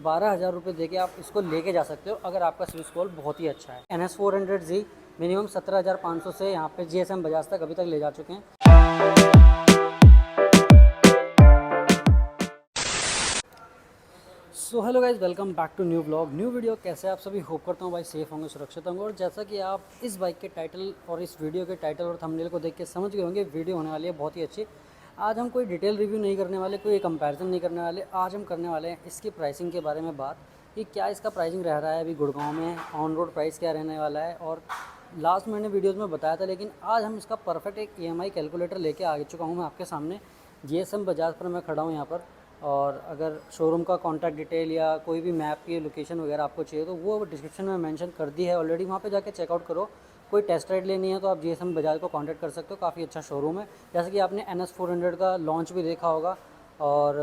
12,000 रुपये दे के आप इसको लेके जा सकते हो अगर आपका सिविल स्कोर बहुत ही अच्छा है। NS400Z मिनिमम 17,500 से यहाँ पे GSM बजाज तक अभी तक ले जा चुके हैं। So hello guys, welcome back to new blog, new video. कैसे आप सभी? होप करता हूँ भाई सेफ होंगे, सुरक्षित होंगे। और जैसा कि आप इस बाइक के टाइटल और इस वीडियो के टाइटल और थंबनेल को देख के समझ गए होंगे, वीडियो होने वाली है बहुत ही अच्छी। आज हम कोई डिटेल रिव्यू नहीं करने वाले, कोई कंपैरिजन नहीं करने वाले। आज हम करने वाले हैं इसकी प्राइसिंग के बारे में बात, कि क्या इसका प्राइसिंग रह रहा है अभी गुड़गांव में, ऑन रोड प्राइस क्या रहने वाला है। और लास्ट मैंने वीडियोज़ में बताया था, लेकिन आज हम इसका परफेक्ट एक EMI कैलकुलेटर लेके आ चुका हूँ मैं आपके सामने। GSM बजाज पर मैं खड़ा हूँ यहाँ पर। और अगर शोरूम का कॉन्टैक्ट डिटेल या कोई भी मैप की लोकेशन वगैरह आपको चाहिए तो वो डिस्क्रिप्शन में मेंशन कर दी है ऑलरेडी, वहाँ पे जाके चेकआउट करो। कोई टेस्ट राइड लेनी है तो आप GSM बजाज को कांटेक्ट कर सकते हो, काफ़ी अच्छा शोरूम है। जैसे कि आपने NS400 का लॉन्च भी देखा होगा और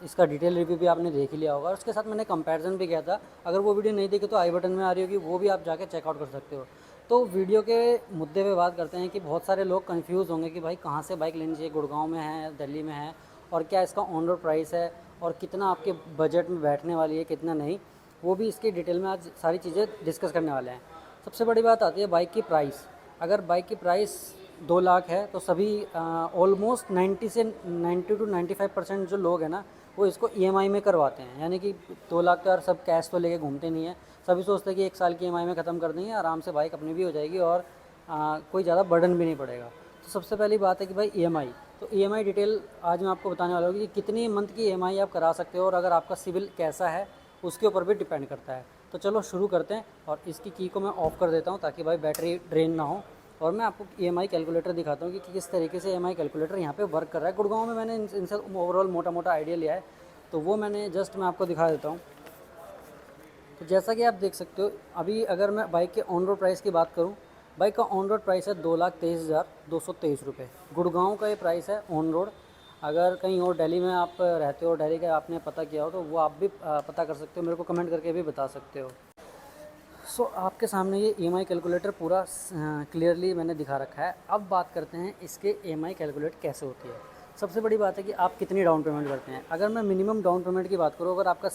इसका डिटेल रिव्यू भी आपने देख ही लिया होगा। उसके साथ मैंने कंपैरिजन भी किया था। अगर वो वीडियो नहीं देखी तो आई बटन में आ रही होगी, वो भी आप जाके चेकआउट कर सकते हो। तो वीडियो के मुद्दे पे बात करते हैं कि बहुत सारे लोग कंफ्यूज होंगे कि भाई कहाँ से बाइक लेनी चाहिए, गुड़गांव में है, दिल्ली में है, और क्या इसका ऑन रोड प्राइस है और कितना आपके बजट में बैठने वाली है, कितना नहीं। वो भी इसकी डिटेल में आज सारी चीज़ें डिस्कस करने वाले हैं। सबसे बड़ी बात आती है बाइक की प्राइस। अगर बाइक की प्राइस 2 लाख है तो सभी ऑलमोस्ट 90 से 90 to 95% जो लोग हैं ना, वो इसको EMI में करवाते हैं। यानी कि 2 लाख तो यार सब कैश तो लेके घूमते नहीं है। सभी सोचते हैं कि 1 साल की EMI में ख़त्म कर देंगे, आराम से बाइक अपनी भी हो जाएगी और कोई ज़्यादा बर्डन भी नहीं पड़ेगा। तो सबसे पहली बात है कि भाई EMI, तो EMI डिटेल आज मैं आपको बताने वाला हूँ कि कितनी मंथ की EMI आप करा सकते हो, और अगर आपका सिविल कैसा है उसके ऊपर भी डिपेंड करता है। तो चलो शुरू करते हैं। और इसकी की को मैं ऑफ़ कर देता हूँ ताकि भाई बैटरी ड्रेन ना हो। और मैं आपको EMI कैलकुलेटर दिखाता हूँ कि किस तरीके से EMI कैलकुलेटर यहाँ पे वर्क कर रहा है। गुड़गांव में मैंने इनसे ओवरऑल मोटा मोटा आइडिया लिया है, तो वो मैंने जस्ट मैं आपको दिखा देता हूँ। तो जैसा कि आप देख सकते हो, अभी अगर मैं बाइक के ऑन रोड प्राइस की बात करूँ, बाइक का ऑन रोड प्राइस है 2,23,223 रुपये। गुड़गांव का ये प्राइस है ऑन रोड। अगर कहीं और दिल्ली में आप रहते हो, दिल्ली का आपने पता किया हो तो वो आप भी पता कर सकते हो, मेरे को कमेंट करके भी बता सकते हो। सो आपके सामने ये EMI कैलकुलेटर पूरा क्लियरली मैंने दिखा रखा है। अब बात करते हैं इसके EMI कैलकुलेट कैसे होती है। सबसे बड़ी बात है कि आप कितनी डाउन पेमेंट करते हैं। अगर मैं मिनिमम डाउन पेमेंट की बात करूँ, अगर आपका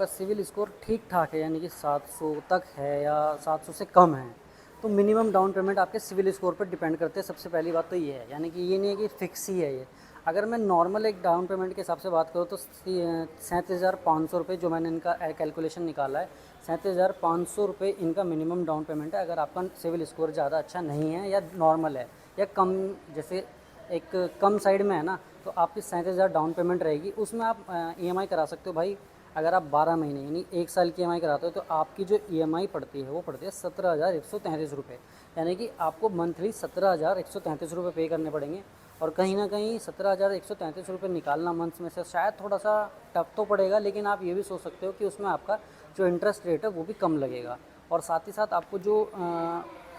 सिविल स्कोर ठीक ठाक है, यानी कि 700 तक है या 700 से कम है, तो मिनिमम डाउन पेमेंट आपके सिविल स्कोर पर डिपेंड करते हैं। सबसे पहली बात तो ये है, यानी कि ये नहीं है कि फ़िक्स ही है ये। अगर मैं नॉर्मल एक डाउन पेमेंट के हिसाब से बात करूँ तो 37,500 रुपये जो मैंने इनका कैलकुलेशन निकाला है, 37,500 रुपये इनका मिनिमम डाउन पेमेंट है। अगर आपका सिविल स्कोर ज़्यादा अच्छा नहीं है या नॉर्मल है या कम, जैसे एक कम साइड में है ना, तो आपकी 37,000 डाउन पेमेंट रहेगी। उसमें आप EMI करा सकते हो भाई। अगर आप 12 महीने यानी 1 साल की EMI कराते हो तो आपकी जो EMI पड़ती है वो पड़ती है 17,133 रुपये। यानी कि आपको मंथली 17,133 रुपये पे करने पड़ेंगे। और कहीं ना कहीं 17,133 रुपये निकालना मंथ में से शायद थोड़ा सा टफ तो पड़ेगा, लेकिन आप ये भी सोच सकते हो कि उसमें आपका जो इंटरेस्ट रेट है वो भी कम लगेगा। और साथ ही साथ आपको जो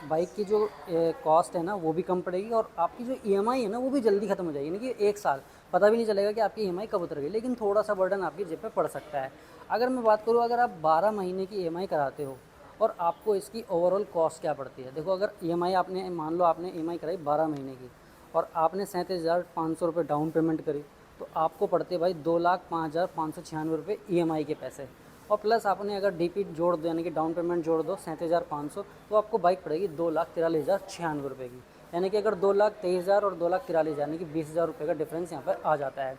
बाइक की जो कॉस्ट है ना वो भी कम पड़ेगी, और आपकी जो EMI है ना वो भी जल्दी ख़त्म हो जाएगी। यानी कि 1 साल पता भी नहीं चलेगा कि आपकी EMI कब उतर गई, लेकिन थोड़ा सा बर्डन आपकी जेब पे पड़ सकता है। अगर मैं बात करूँ, अगर आप 12 महीने की EMI कराते हो और आपको इसकी ओवरऑल कॉस्ट क्या पड़ती है। देखो, अगर EMI आपने मान लो आपने EMI कराई 12 महीने की और आपने 37,500 रुपये डाउन पेमेंट करी, तो आपको पड़ते भाई 2,05,596 रुपये EMI के पैसे। और प्लस आपने अगर DP जोड़ दो, यानी कि डाउन पेमेंट जोड़ दो 37,500, तो आपको बाइक पड़ेगी 2,43,096 रुपये की। यानी कि अगर 2,23,000 और 2,43,000 यानी कि 20,000 रुपये का डिफरेंस यहाँ पर आ जाता है।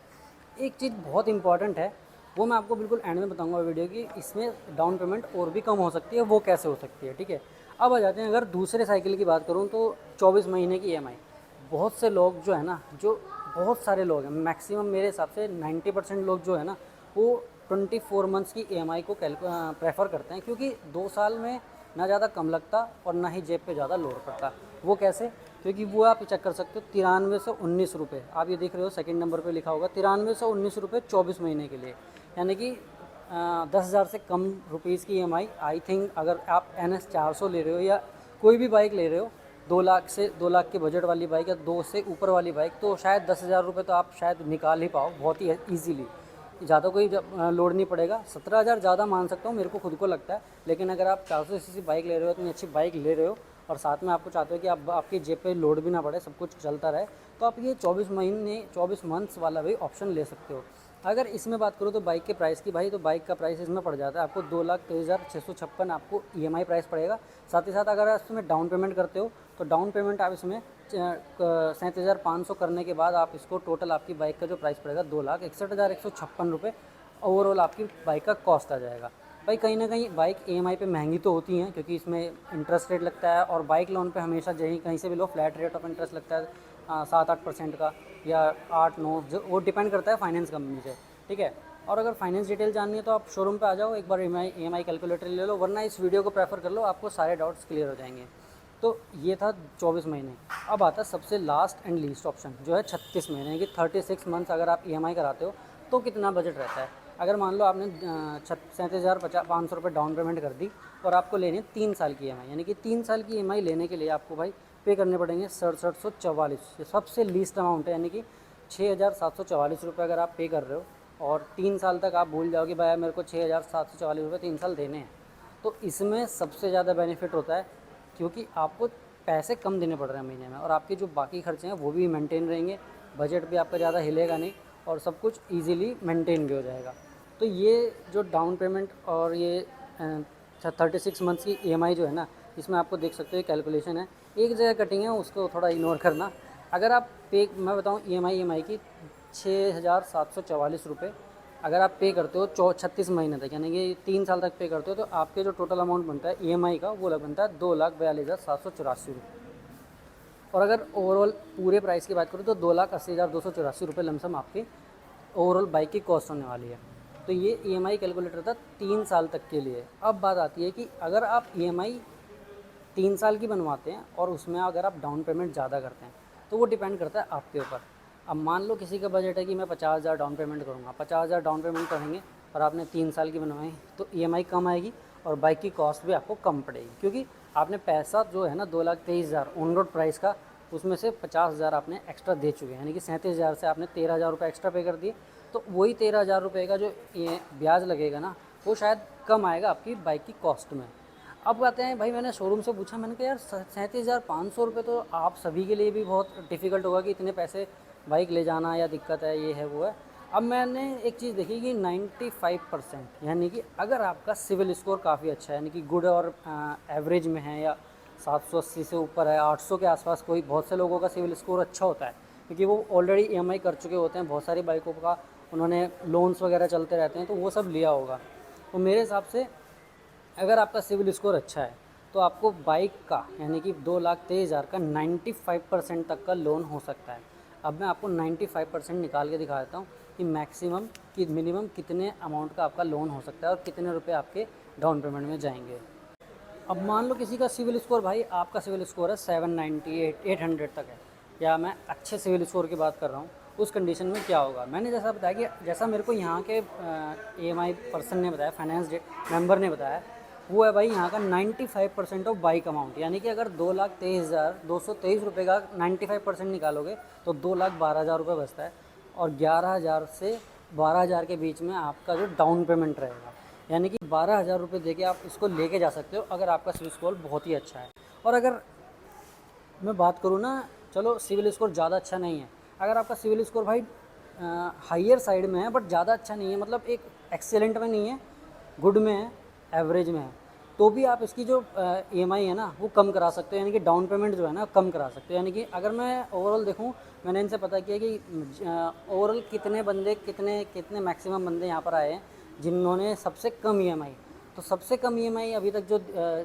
एक चीज़ बहुत इंपॉर्टेंट है, वो मैं आपको बिल्कुल एंड में बताऊंगा वीडियो की, इसमें डाउन पेमेंट और भी कम हो सकती है, वो कैसे हो सकती है, ठीक है। अब आ जाते हैं, अगर दूसरे साइकिल की बात करूँ तो 24 महीने की EMI। बहुत से लोग जो है ना, जो बहुत सारे लोग हैं, मैक्सिमम मेरे हिसाब से 90% लोग जो है ना, वो 24 मंथ्स की EMI को प्रेफर करते हैं, क्योंकि 2 साल में ना ज़्यादा कम लगता और ना ही जेब पे ज़्यादा लोड पड़ता। वो कैसे? क्योंकि वो आप चेक कर सकते हो, 9319 रुपये आप ये देख रहे हो, सेकंड नंबर पे लिखा होगा 9319 रुपये 24 महीने के लिए। यानी कि 10,000 से कम रुपीज़ की EMI। आई थिंक अगर आप NS 400 ले रहे हो या कोई भी बाइक ले रहे हो, 2 लाख से 2 लाख के बजट वाली बाइक या 2 से ऊपर वाली बाइक, तो शायद 10,000 रुपये तो आप शायद निकाल ही पाओ बहुत ही ईजीली। ज़्यादा कोई लोड नहीं पड़ेगा। 17,000 ज़्यादा मान सकता हूँ, मेरे को खुद को लगता है। लेकिन अगर आप 400 सीसी बाइक ले रहे हो, इतनी अच्छी बाइक ले रहे हो और साथ में आपको चाहते हो कि आपकी जेब पे लोड भी ना पड़े, सब कुछ चलता रहे, तो आप ये 24 मंथ्स वाला भी ऑप्शन ले सकते हो। अगर इसमें बात करूँ तो बाइक के प्राइस की भाई, तो बाइक का प्राइस इसमें पड़ जाता है आपको 2,23,656 आपको ईएमआई प्राइस पड़ेगा। साथ ही साथ अगर आप इसमें डाउन पेमेंट करते हो तो डाउन पेमेंट आप इसमें 37,500 करने के बाद आप इसको टोटल आपकी बाइक का जो प्राइस पड़ेगा 2,61,156 रुपये ओवरऑल आपकी बाइक का कॉस्ट आ जाएगा। भाई कहीं ना कहीं बाइक ईएमआई पे महंगी तो होती हैं, क्योंकि इसमें इंटरेस्ट रेट लगता है, और बाइक लोन पे हमेशा कहीं से भी लो फ्लैट रेट ऑफ इंटरेस्ट लगता है 7-8% का या 8-9, जो वो डिपेंड करता है फाइनेंस कंपनी से, ठीक है। और अगर फाइनेंस डिटेल जाननी है तो आप शोरूम पे आ जाओ, एक बार ई एम आई कैलकुलेटर ले लो, वरना इस वीडियो को प्रेफर कर लो, आपको सारे डाउट्स क्लियर हो जाएंगे। तो ये था 24 महीने। अब आता है सबसे लास्ट एंड लीस्ट ऑप्शन, जो है 36 महीने की 36 मंथ्स। अगर आप ईएमआई कराते हो तो कितना बजट रहता है। अगर मान लो आपने 37,500 रुपये डाउन पेमेंट कर दी और आपको लेनी 3 साल की ईएमआई, यानी कि 3 साल की ईएमआई लेने के लिए आपको भाई पे करने पड़ेंगे 6744। ये सबसे लीस्ट अमाउंट है, यानी कि 6,744 रुपये अगर आप पे कर रहे हो और 3 साल तक आप भूल जाओगे भाई मेरे को 6,744 रुपये 3 साल देने हैं, तो इसमें सबसे ज़्यादा बेनिफिट होता है, क्योंकि आपको पैसे कम देने पड़ रहे हैं महीने में, और आपके जो बाकी खर्चे हैं वो भी मेंटेन रहेंगे, बजट भी आपका ज़्यादा हिलेगा नहीं, और सब कुछ ईजिली मेंटेन भी हो जाएगा। तो ये जो डाउन पेमेंट और ये 36 मंथ्स की ईएमआई जो है ना, इसमें आपको देख सकते हो कैलकुलेशन है, एक जगह कटिंग है, उसको थोड़ा इग्नोर करना। अगर आप पे, मैं बताऊँ ईएमआई की 6,744 रुपये अगर आप पे करते हो 36 महीने तक, यानी कि 3 साल तक पे करते हो, तो आपके जो टोटल अमाउंट बनता है ईएमआई का वो बनता है 2,42,784 रुपये। और अगर ओवरऑल पूरे प्राइस की बात करूँ तो 2,80,284 रुपये लमसम आपकी ओवरऑल बाइक की कॉस्ट होने वाली है। तो ये ईएमआई कैलकुलेटर था 3 साल तक के लिए। अब बात आती है कि अगर आप ईएमआई 3 साल की बनवाते हैं और उसमें अगर आप डाउन पेमेंट ज़्यादा करते हैं तो वो डिपेंड करता है आपके ऊपर। अब मान लो किसी का बजट है कि मैं 50,000 डाउन पेमेंट करूँगा, 50,000 डाउन पेमेंट करेंगे और आपने 3 साल की बनवाई, तो ईएमआई कम आएगी और बाइक की कॉस्ट भी आपको कम पड़ेगी, क्योंकि आपने पैसा जो है ना 2,23,000 ऑन रोड प्राइस का, उसमें से 50,000 आपने एक्स्ट्रा दे चुके हैं, यानी कि 37,000 से आपने 13,000 रुपये एक्स्ट्रा पे कर दिए। तो वही 13,000 रुपये का जो ये ब्याज लगेगा ना, वो शायद कम आएगा आपकी बाइक की कॉस्ट में। अब आते हैं भाई, मैंने शोरूम से पूछा, मैंने कहा यार 37,500 रुपये तो आप सभी के लिए भी बहुत डिफ़िकल्ट होगा कि इतने पैसे बाइक ले जाना, या दिक्कत है, ये है वो है। अब मैंने एक चीज़ देखी कि 95%, यानी कि अगर आपका सिविल स्कोर काफ़ी अच्छा है, यानी कि गुड और एवरेज में है, या 780 से ऊपर है, 800 के आसपास, कोई बहुत से लोगों का सिविल स्कोर अच्छा होता है, क्योंकि वो ऑलरेडी ईएमआई कर चुके होते हैं, बहुत सारी बाइकों का उन्होंने लोन्स वगैरह चलते रहते हैं, तो वो सब लिया होगा। तो मेरे हिसाब से अगर आपका सिविल स्कोर अच्छा है तो आपको बाइक का, यानी कि 2,23,000 का 95% तक का लोन हो सकता है। अब मैं आपको 95% निकाल के दिखा देता हूँ कि मैक्सिमम कि मिनिमम कितने अमाउंट का आपका लोन हो सकता है और कितने रुपए आपके डाउन पेमेंट में जाएंगे। अब मान लो किसी का सिविल स्कोर, भाई आपका सिविल स्कोर है 798 800 तक है, या मैं अच्छे सिविल स्कोर की बात कर रहा हूँ, उस कंडीशन में क्या होगा। मैंने जैसा बताया कि जैसा मेरे को यहाँ के ईएमआई पर्सन ने बताया, फाइनेंस मेंबर ने बताया, वो है भाई यहाँ का 95% ऑफ बाइक अमाउंट, यानी कि अगर 2,23,223 रुपये का 95% निकालोगे तो 2,12,000 रुपये बचता है, और 11,000 से 12,000 के बीच में आपका जो डाउन पेमेंट रहेगा, यानी कि 12,000 रुपये दे के आप इसको लेके जा सकते हो अगर आपका सिविल स्कोर बहुत ही अच्छा है। और अगर मैं बात करूँ ना, चलो सिविल स्कोर ज़्यादा अच्छा नहीं है, अगर आपका सिविल स्कोर भाई हाइयर साइड में है बट ज़्यादा अच्छा नहीं है, मतलब एक एक्सेलेंट में नहीं है, गुड में है, एवरेज में है, तो भी आप इसकी जो ईएमआई है ना वो कम करा सकते हो, यानी कि डाउन पेमेंट जो है ना कम करा सकते हो। यानी कि अगर मैं ओवरऑल देखूँ, मैंने इनसे पता किया कि ओवरऑल कितने बंदे कितने कितने मैक्सिमम बंदे यहाँ पर आए हैं जिन्होंने सबसे कम ईएमआई, तो सबसे कम ईएमआई अभी तक जो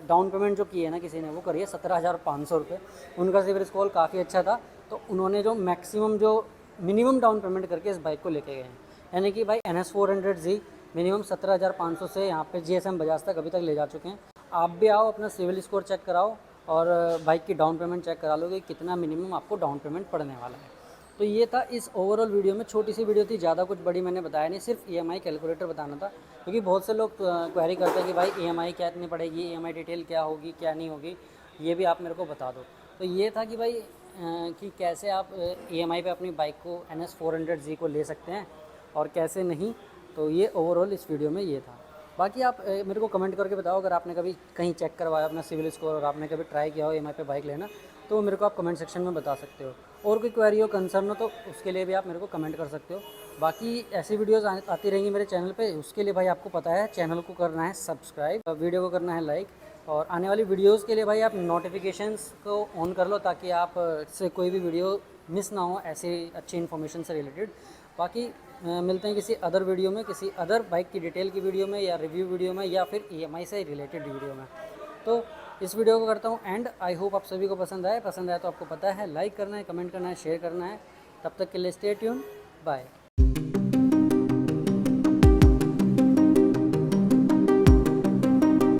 डाउन पेमेंट जो की है ना किसी ने, वो करी है 17,500 रुपये। उनका सिविल स्कोर काफ़ी अच्छा था, तो उन्होंने जो मैक्सिमम जो मिनिमम डाउन पेमेंट करके इस बाइक को लेके गए हैं, यानी कि भाई NS400Z मिनिमम 17,500 से यहाँ पे GSM बजाज तक अभी तक ले जा चुके हैं। आप भी आओ, अपना सिविल स्कोर चेक कराओ और बाइक की डाउन पेमेंट चेक करा लोगे कितना मिनिमम आपको डाउन पेमेंट पड़ने वाला है। तो ये था इस ओवरऑल वीडियो में, छोटी सी वीडियो थी, ज़्यादा कुछ बड़ी मैंने बताया नहीं, सिर्फ ईएमआई कैलकुलेटर बताना था, क्योंकि बहुत से लोग क्वेरी करते हैं कि भाई ईएमआई क्या इतनी पड़ेगी, ईएमआई डिटेल क्या होगी क्या नहीं होगी, ये भी आप मेरे को बता दो। तो ये था कि भाई कि कैसे आप ईएमआई पे अपनी बाइक को NS400Z को ले सकते हैं और कैसे नहीं। तो ये ओवरऑल इस वीडियो में ये था। बाकी आप मेरे को कमेंट करके बताओ, अगर आपने कभी कहीं चेक करवाया अपना सिविल स्कोर और आपने कभी ट्राई किया हो ईएमआई पे बाइक लेना, तो मेरे को आप कमेंट सेक्शन में बता सकते हो। और कोई क्वेरी हो, कंसर्न हो, तो उसके लिए भी आप मेरे को कमेंट कर सकते हो। बाकी ऐसी वीडियोज़ आती रहेंगी मेरे चैनल पे, उसके लिए भाई आपको पता है चैनल को करना है सब्सक्राइब, वीडियो को करना है लाइक, और आने वाली वीडियोज़ के लिए भाई आप नोटिफिकेशंस को ऑन कर लो ताकि आप से कोई भी वीडियो मिस ना हो ऐसी अच्छी इन्फॉर्मेशन से रिलेटेड। बाकी मिलते हैं किसी अदर वीडियो में, किसी अदर बाइक की डिटेल की वीडियो में, या रिव्यू वीडियो में, या फिर EMI से रिलेटेड वीडियो में। तो इस वीडियो को करता हूँ एंड। आई होप आप सभी को पसंद आए तो आपको पता है लाइक करना है, कमेंट करना है, शेयर करना है। तब तक के लिए स्टे ट्यून, बाय।